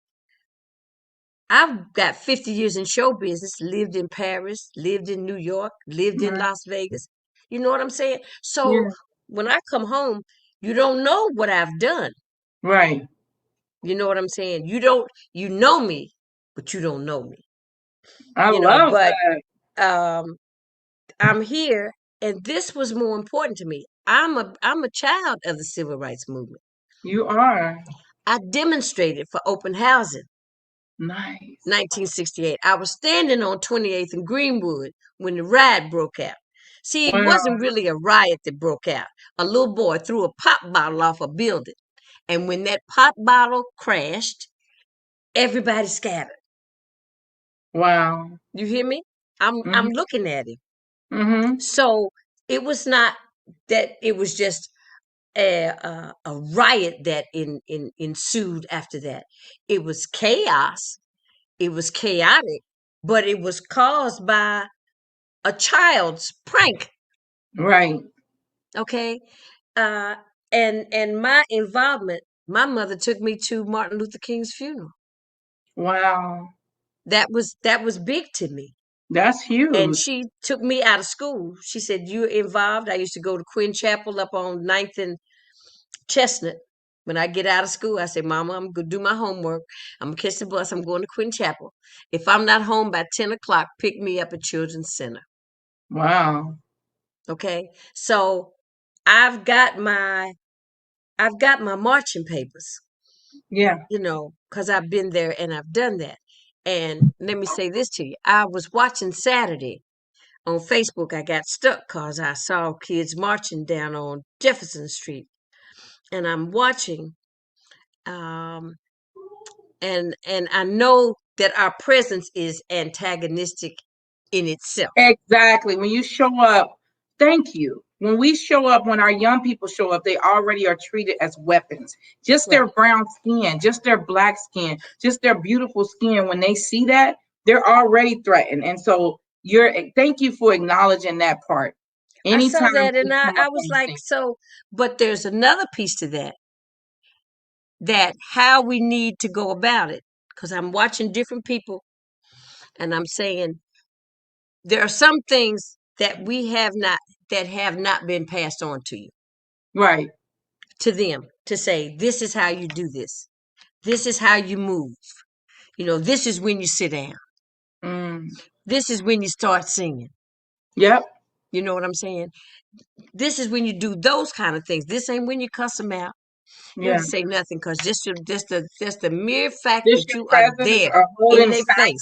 I've got 50 years in show business, lived in Paris, lived in New York, lived in Right. Las Vegas. You know what I'm saying? So Yeah. when I come home, you don't know what I've done. Right. You know what I'm saying? You know me, but you don't know me. I love But that. um, I'm here, and this was more important to me. I'm a child of the civil rights movement. You are. I demonstrated for open housing, Nice. 1968. I was standing on 28th and Greenwood when the riot broke out. See, it Wow. wasn't really a riot that broke out. A little boy threw a pop bottle off a building. And when that pop bottle crashed, everybody scattered. Wow. You hear me? I'm Mm-hmm. looking at it. Mm-hmm. So it was not that it was just a riot that ensued after that. It was chaos. It was chaotic, but it was caused by a child's prank. Right. Okay, uh, and my involvement. My mother took me to Martin Luther King's funeral. Wow. That was big to me. That's And huge. she took me out of school. She said, "You're involved." I used to go to Quinn Chapel up on Ninth and Chestnut. When I get out of school, I say, Mama, I'm going to do my homework. I'm going to catch the bus. I'm going to Quinn Chapel. If I'm not home by 10 o'clock, pick me up at Children's Center. Wow. Okay. So I've got my I've got my marching papers, Yeah. because I've been there and I've done that. And let me say this to you. I was watching Saturday on Facebook. I got stuck because I saw kids marching down on Jefferson Street. And I'm watching, um, and I know that our presence is antagonistic in itself. Exactly. When you show up, thank you. When we show up, when our young people show up, they already are treated as weapons. Just their Right. brown skin, just their black skin, just their beautiful skin. When they see that, they're already threatened. And so thank you for acknowledging that part. I saw Anytime that they and come I up was on like, things. so, but there's another piece to that, that how we need to go about it. Because I'm watching different people and I'm saying there are some things that have not been passed on to you, Right. to them, to say, this is how you do this. This is how you move. This is when you sit down. Mm. This is when you start singing. Yep. You know what I'm saying? This is when you do those kind of things. This ain't when you cuss them out. You don't Yeah. have to say nothing because just the mere fact Just that your you are presence there or in holding their sign. face.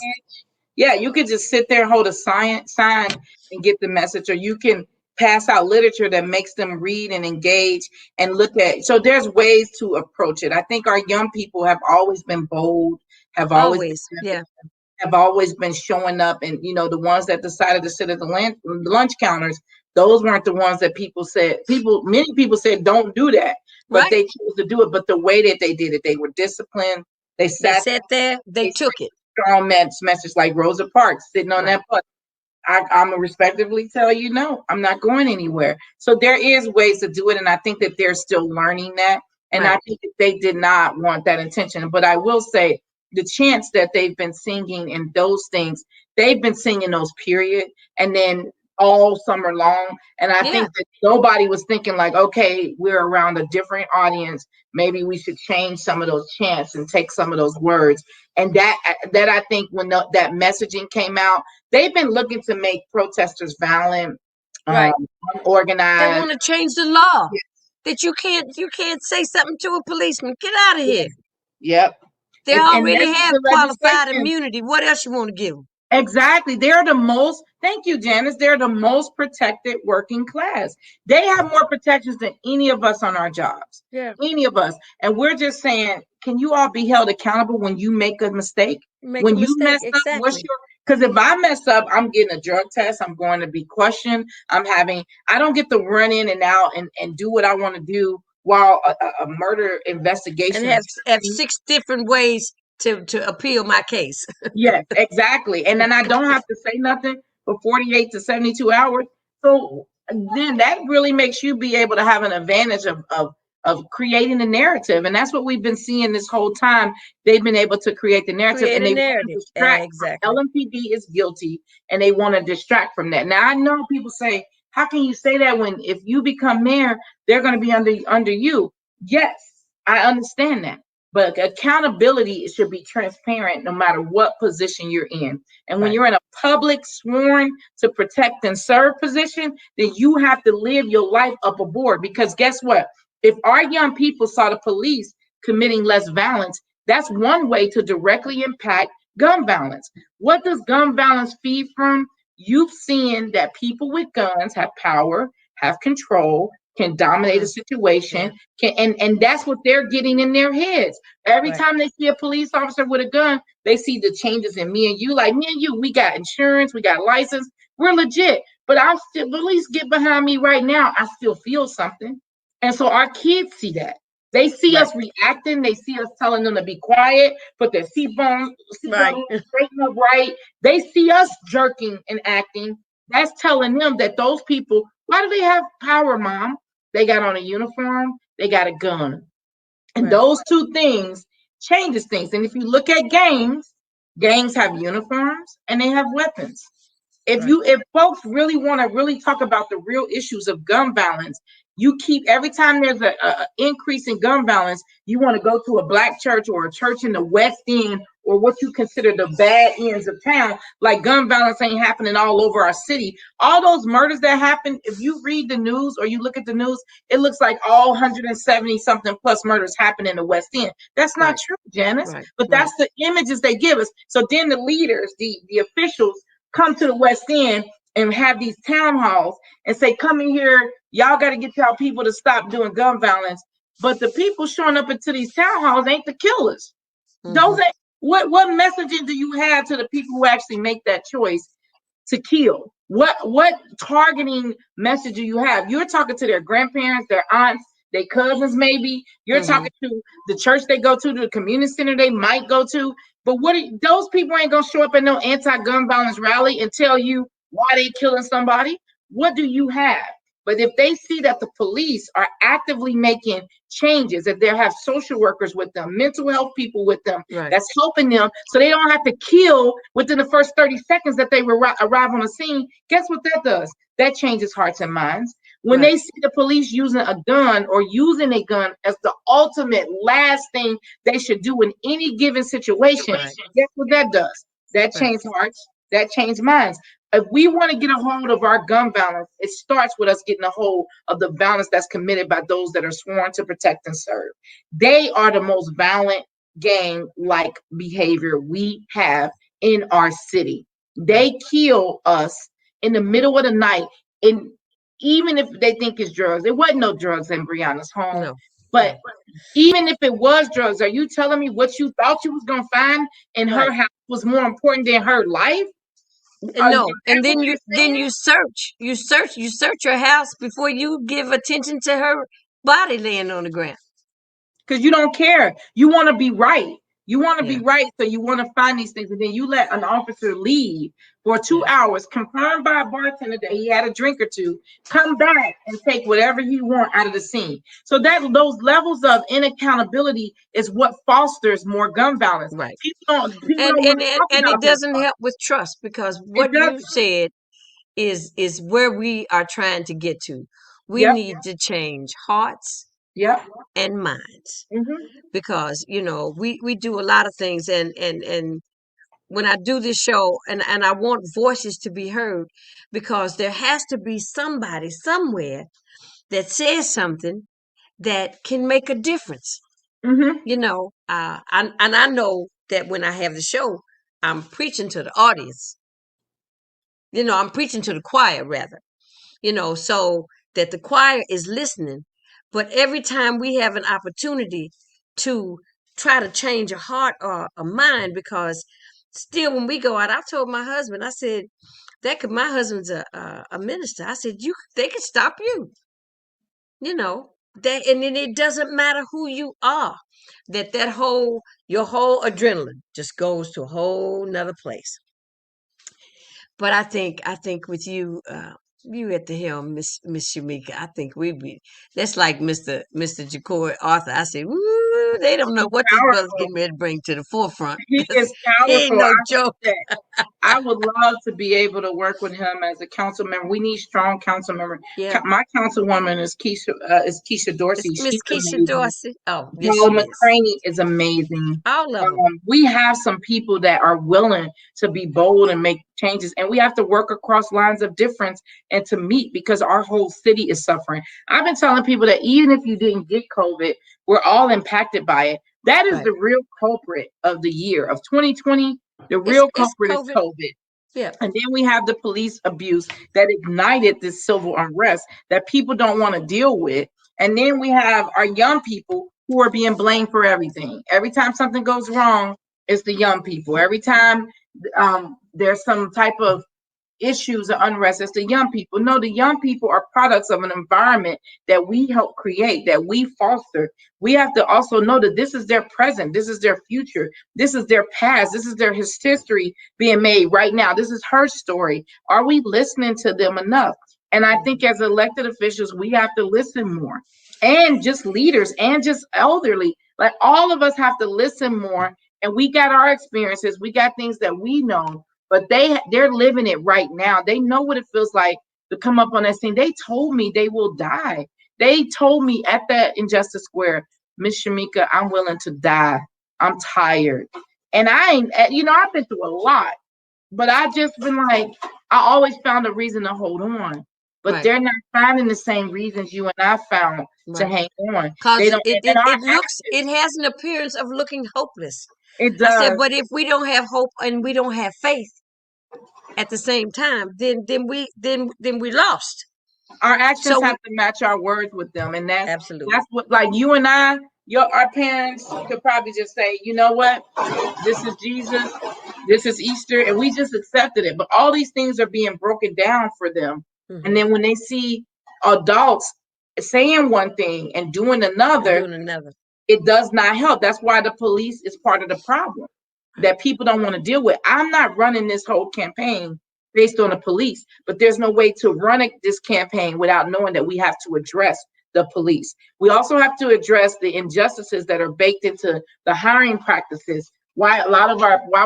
Yeah, you could just sit there and hold a sign and get the message, or you can pass out literature that makes them read and engage and look at. So there's ways to approach it. I think our young people have always been bold, have always Always. Yeah. have always been showing up, and the ones that decided to sit at the lunch counters, those weren't the ones that many people said don't do that, but Right. they chose to do it. But the way that they did it, they were disciplined. They They sat sat there, they there, took it. strong message like Rosa Parks sitting on Right. that bus. I'm gonna respectively tell you, no, I'm not going anywhere. So there is ways to do it, and I think that they're still learning that. And I Right. think that they did not want that intention. But I will say, the chants that they've been singing and those things, they've been singing those period, and then all summer long. And I Yeah. think that nobody was thinking like, okay, we're around a different audience. Maybe we should change some of those chants and take some of those words. And that I think when that messaging came out, they've been looking to make protesters violent, Right. They unorganized. want to change the law that you can't say something to a policeman. Get out of Yeah. here. Yep. They And already that's what have the qualified legislation. immunity. What else you want to give them? Exactly. They're the most, thank you, Janice. They're the most protected working class. They have more protections than any of us on our jobs. Yeah. Any of us. And we're just saying, can you all be held accountable when you make a mistake? Make a When you mistake. mess up, Exactly. because if I mess up, I'm getting a drug test. I'm going to be questioned. I don't get to run in and out and do what I want to do while a murder And investigation have is have happening. 6 different ways to appeal my case. Yes, exactly. And then I don't have to say nothing for 48 to 72 hours. So then that really makes you be able to have an advantage of creating a narrative. And that's what we've been seeing this whole time. They've been able to create the narrative, Create and a they want to narrative. distract from Exactly. LMPD is guilty, and they want to distract from that. Now I know people say, how can you say that when if you become mayor, they're going to be under you? Yes, I understand that. But accountability should be transparent no matter what position you're in. And when Right. you're in a public sworn to protect and serve position, then you have to live your life up aboard. Because guess what? If our young people saw the police committing less violence, that's one way to directly impact gun violence. What does gun violence feed from? You've seen that people with guns have power, have control, can dominate a Mm, yeah. situation, and that's what they're getting in their heads. Every Right. time they see a police officer with a gun, they see the changes in me and you. Like me and you, we got insurance, we got license, we're legit. But I'm still, police get behind me right now, I still feel something. And so our kids see that. They see Right. us reacting. They see us telling them to be quiet, put their seatbelt Right. on, straighten up right. They see us jerking and acting. That's telling them that those people, why do they have power, mom? They got on a uniform, they got a gun. And Right. those two things changes things. And if you look at gangs have uniforms and they have weapons. Right. If folks really want to really talk about the real issues of gun violence, you keep every time there's a increase in gun violence, you want to go to a black church or a church in the West End or what you consider the bad ends of town, like gun violence ain't happening all over our city. All those murders that happen, if you read the news or you look at the news, it looks like all 170 something plus murders happen in the West End. That's not Right. true, Janice. Right. But Right. that's the images they give us. So then the leaders, the officials, come to the West End and have these town halls and say, come in here, y'all got to get y'all people to stop doing gun violence. But the people showing up into these town halls ain't the killers. Those Mm-hmm. ain't, what messaging do you have to the people who actually make that choice to kill? What targeting message do you have? You're talking to their grandparents, their aunts, their cousins, maybe. You're Mm-hmm. talking to the church they go to, the community center they might go to. But those people ain't gonna show up at no anti-gun violence rally and tell you why they killing somebody. What do you have? But if they see that the police are actively making changes, that they have social workers with them, mental health people with them, Right. that's helping them so they don't have to kill within the first 30 seconds that they arrive on the scene, guess what that does? That changes hearts and minds. When Right. they see the police using a gun or using a gun as the ultimate last thing they should do in any given situation, Right. guess what that does? That Right. changes hearts, that changes minds. If we want to get a hold of our gun violence, it starts with us getting a hold of the violence that's committed by those that are sworn to protect and serve. They are the most violent gang-like behavior we have in our city. Right. They kill us in the middle of the night, and even if they think it's drugs, it wasn't no drugs in Brianna's home. No. But No. even if it was drugs, are you telling me what you thought you was gonna find in her Right. house was more important than her life? And Is no. that And what then you're then saying? you search your house before you give attention to her body laying on the ground. Because you don't care. You want to be right. You want to be Yeah. right, so you want to find these things, and then you let an officer leave for two Yeah. hours, confirmed by a bartender that he had a drink or two, come back and take whatever he want out of the scene. So that those levels of inaccountability is what fosters more gun violence. Right. People And don't want and to and, talk and it about that doesn't part. help with trust because It what does. you said is where we are trying to get to. We Yep. need to change hearts Yep. and minds Hmm. because we do a lot of things and when I do this show and I want voices to be heard because there has to be somebody somewhere that says something that can make a difference. Hmm. And I know that when I have the show, I'm preaching to the audience. I'm preaching to the choir rather. So that the choir is listening. But every time we have an opportunity to try to change a heart or a mind, because still when we go out, I told my husband, I said, my husband's a minister. I said, they could stop you, and then it doesn't matter who you are, your whole adrenaline just goes to a whole nother place. But I think with you at the helm, Miss Shameka, I think we be that's like Mr. Ja'Cory Arthur. I said, woo, they don't know He's what this brother's powerful. getting ready to bring to the forefront He because is he ain't powerful. no joke. I would love to be able to work with him as a council member. We need strong council member. Yeah, My councilwoman is Keisha it's Dorsey. Miss She's Keisha amazing. Dorsey. Oh, yes, Joe she is. McCraney is amazing. All of them. We have some people that are willing to be bold and make changes, and we have to work across lines of difference and to meet because our whole city is suffering. I've been telling people that even if you didn't get COVID, we're all impacted by it. That is Right. the real culprit of the year of 2020. The It's real it's culprit is COVID. COVID. Yeah. And then we have the police abuse that ignited this civil unrest that people don't want to deal with. And then we have our young people who are being blamed for everything. Every time something goes wrong, it's the young people. Every time there's some type of issues or unrest, it's the young people. No, the young people are products of an environment that we help create, that we foster. We have to also know that this is their present, this is their future, this is their past, this is their history being made right now. This is her story. Are we listening to them enough? And I think as elected officials, we have to listen more. And just leaders and just elderly, like all of us have to listen more. And we got our experiences, we got things that we know, but they're living it right now. They know what it feels like to come up on that scene. They told me they will die. They told me at that Injustice Square, Miss Shameka, I'm willing to die. I'm tired. And I ain't, I've been through a lot, but I just been like, I always found a reason to hold on. But Right. they're not finding the same reasons you and I found to Right. hang on. They Cause don't, and our it has an appearance of looking hopeless. it I said, does. but if we don't have hope and we don't have faith at the same time, then we lost. Our actions So have to match our words with them, and absolutely. that's what, like, you and I, our parents could probably just say, you know what, this is Jesus, this is Easter, and we just accepted it. But all these things are being broken down for them, and Hmm. then when they see adults saying one thing and doing And another, doing another. it does not help. That's why the police is part of the problem Right. that people don't want to deal with. I'm not running this whole campaign based on the police, but there's no way to run this campaign without knowing that we have to address the police. We also have to address the injustices that are baked into the hiring practices. Why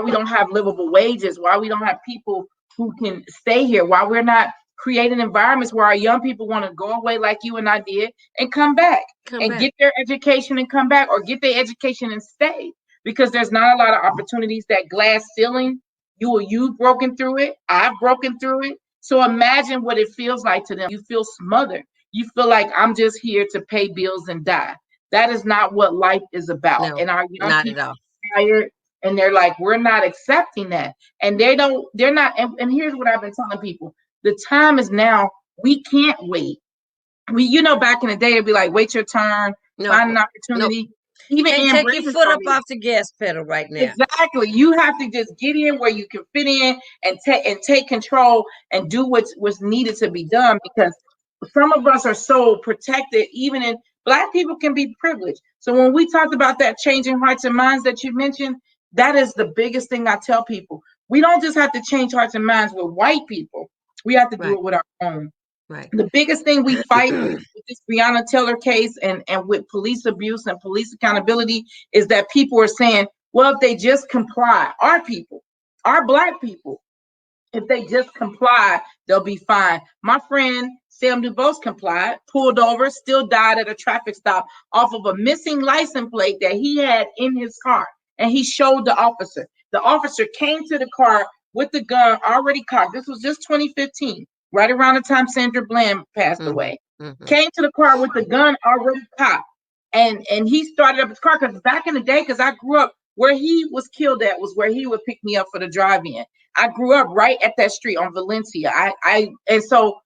we don't have livable wages, why we don't have people who can stay here, why we're not creating environments where our young people want to go away like you and I did and come back Come and back. get their education and come back, or get their education and stay, because there's not a lot of opportunities. That glass ceiling, you've broken through it, I've broken through it. So imagine what it feels like to them. You feel smothered. You feel like, I'm just here to pay bills and die. That is not what life is about. No, And our young not at people all. are tired, and they're like, we're not accepting that. And they're not, and here's what I've been telling people. The time is now. We can't wait. Back in the day, it'd be like, wait your turn, No, find an no. opportunity. Even Can't Ann take your Braden foot told up me off the gas pedal right now. exactly. You have to just get in where you can fit in and take control and do what's needed to be done, because some of us are so protected. Even in Black people can be privileged. So when we talked about that changing hearts and minds that you mentioned, that is the biggest thing I tell people. We don't just have to change hearts and minds with white people. We have to do Right. it with our own. Right. The biggest thing we fight with this Breonna Taylor case and with police abuse and police accountability is that people are saying, well, if they just comply, our people, our Black people, if they just comply, they'll be fine. My friend Sam DuBose complied, pulled over, still died at a traffic stop off of a missing license plate that he had in his car. And he showed the officer. The officer came to the car with the gun already cocked. This was just 2015, right around the time Sandra Bland passed Hmm. away. Hmm. Came to the car with the gun already cocked. And he started up his car, because back in the day, because I grew up where he was killed at was where he would pick me up for the drive-in. I grew up right at that street on Valencia. And so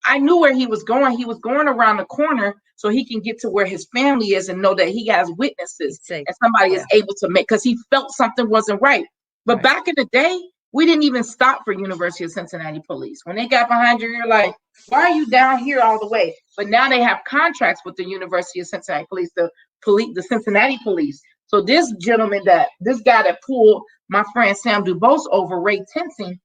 I knew where he was going. He was going around the corner so he can get to where his family is and know that he has witnesses He's safe. and somebody is Yeah. able to make, because he felt something wasn't right. But Right. back in the day, we didn't even stop for University of Cincinnati police. When they got behind you, you're like, why are you down here all the way? But now they have contracts with the University of Cincinnati police, the Cincinnati police. So this guy that pulled my friend Sam DuBose over, Ray Tensing,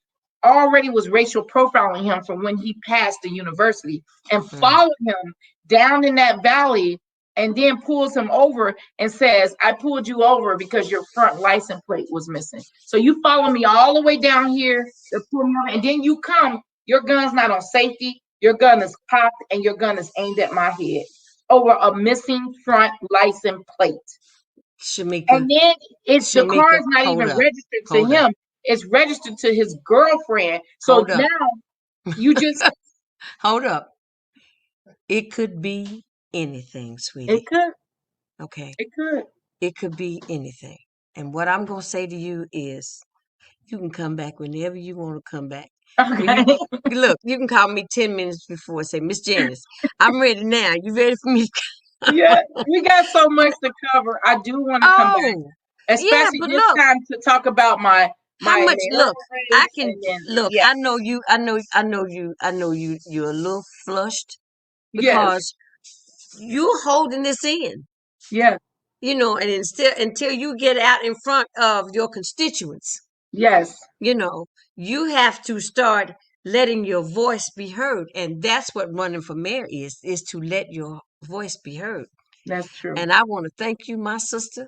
already was racial profiling him from when he passed the university, and Hmm. followed him down in that valley, and then pulls him over and says, I pulled you over because your front license plate was missing. So you follow me all the way down here to pull me over, and then you come, your gun's not on safety, your gun is cocked, and your gun is aimed at my head over a missing front license plate. Shameka, And then the car Shameka, is not hold even up, registered to hold up, him. It's registered to his girlfriend. So hold up, now you just, hold up. It could be anything, it sweetie. could, Okay. it could. It could be anything. And what I'm going to say to you is you can come back whenever you want to come back. When Okay. you look, you can call me 10 minutes before and say, Miss Janice, I'm ready now. You ready for me to Yeah, we got so much to cover. I do want to come back, Oh, yeah, especially but this look, time, to talk about my how much look, mayoral I race, can and then look, yeah, I know you're a little flushed yes, because you're holding this in, yes, and until you get out in front of your constituents, yes, you know, you have to start letting your voice be heard. And that's what running for mayor is to let your voice be heard. that's true. And I want to thank you, my sister,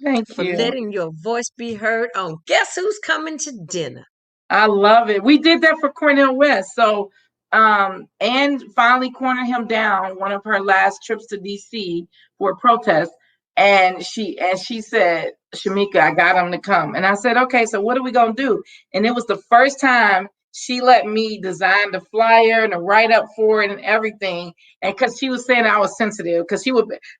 Thank for you. letting your voice be heard on Guess Who's Coming to Dinner. I love it. We did that for Cornel West. So, and finally cornered him down one of her last trips to DC for a protest. And she said, Shameka, I got them to come. And I said, okay, so what are we going to do? And it was the first time she let me design the flyer and the write up for it and everything. And because she was saying I was sensitive, because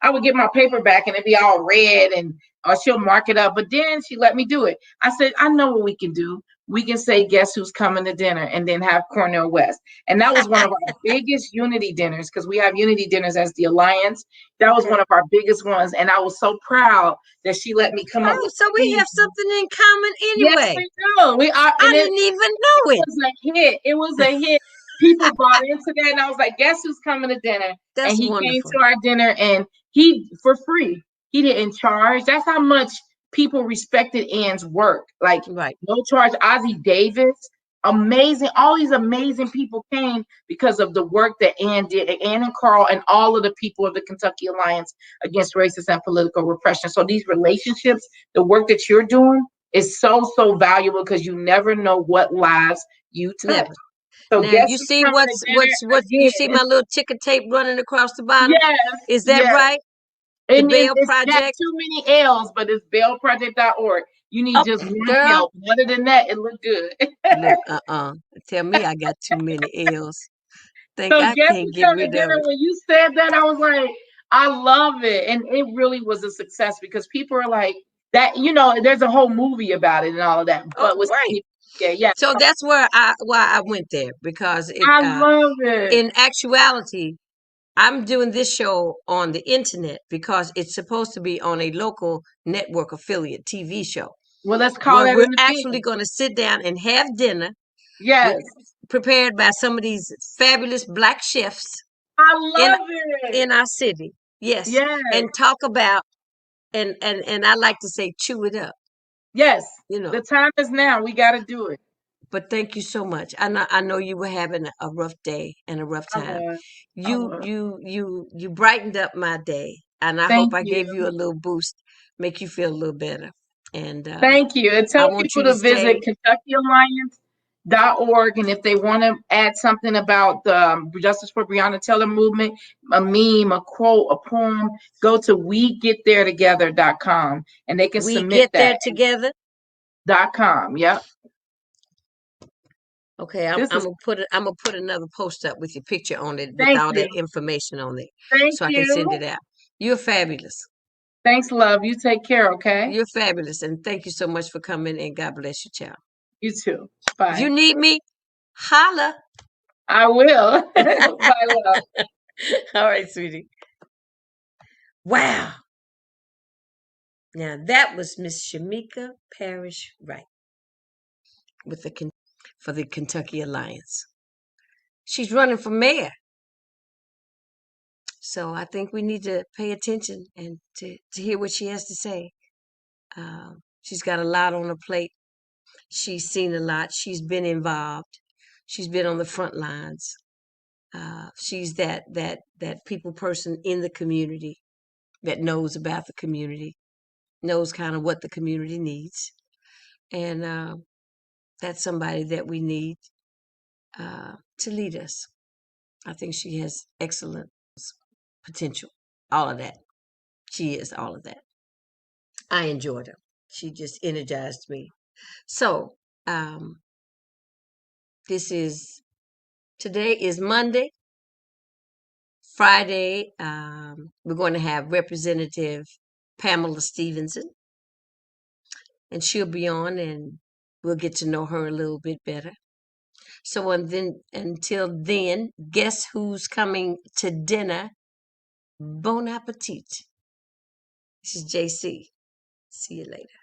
I would get my paper back and it'd be all red and or she'll mark it up. But then she let me do it. I said, I know what we can do. We can say, guess who's coming to dinner, and then have Cornell West. And that was one of our biggest unity dinners, because we have unity dinners as the Alliance. That was Okay. one of our biggest ones. And I was so proud that she let me come up Oh, with so we things. have something in common Yes, anyway. we do. We are, I and didn't even know it. was a hit. It was a hit. People bought into that, and I was like, "Guess who's coming to dinner?" And That's he came wonderful. to our dinner, and he for free. He didn't charge. That's how much people respected Ann's work. Like Right. no charge. Ozzie Davis, amazing. All these amazing people came because of the work that Ann did. Ann and Carl and all of the people of the Kentucky Alliance Against Racist and Political Repression. So these relationships, the work that you're doing, is so valuable, because you never know what lives you touch. Never. So Now guess you who's see coming to what's you see dinner my again? little ticker tape running across the bottom? Yes, Is that yes. right? The And Bail it's got Project? too many L's, but it's bailproject.org. You need Oh, just one girl. L. Other than that, it looked good. Look, tell me I got too many L's. Think So I guess can't who's get coming to rid of dinner? it. When you said that, I was like, I love it. And it really was a success, because people are like that, there's a whole movie about it and all of that. Oh, But with great. yeah. So that's why I went there, because I love it. in actuality, I'm doing this show on the internet because it's supposed to be on a local network affiliate TV show Well, let's call where that we're in the actually thing. going to sit down and have dinner with Yes. prepared by some of these fabulous black chefs I in love it. in our city. Yes, Yes. and talk about and I like to say chew it up, Yes. you know. The time is now. We got to do it. But thank you so much. I know you were having a rough day and a rough I time. was. I You was. you you brightened up my day, and I hope Thank I gave you. you a little boost, make you feel a little better. And Thank you. And I tell want people you to to visit stay. KentuckyAlliance.org. And if they want to add something about the Justice for Breonna Taylor movement, a meme, a quote, a poem, go to WeGetThereTogether.com, and they can We submit get there that. together. .com. Yep. Okay, I'm, This I'm is, gonna put it. I'm gonna put another post up with your picture on it, with thank all you. that information on there, Thank so I can send you. it out. You're fabulous. Thanks, love. You take care, okay? You're fabulous, and thank you so much for coming. And God bless you, child. You too. If you Bye. need me, holla. I will. Bye, love. All right, sweetie. Wow. Now that was Miss Shameka Parrish Wright with for the Kentucky Alliance. She's running for mayor, so I think we need to pay attention and to hear what she has to say. She's got a lot on her plate. She's seen a lot. She's been involved. She's been on the front lines. She's that people person in the community that knows about the community, knows kind of what the community needs, and that's somebody that we need to lead us. I think she has excellent potential. All of that. She is all of that. I enjoyed her. She just energized me. So, um, this is today is Monday. Friday, we're going to have Representative Pamela Stevenson, and she'll be on, and we'll get to know her a little bit better. So, until then, guess who's coming to dinner? Bon appetit. This is JC. See you later.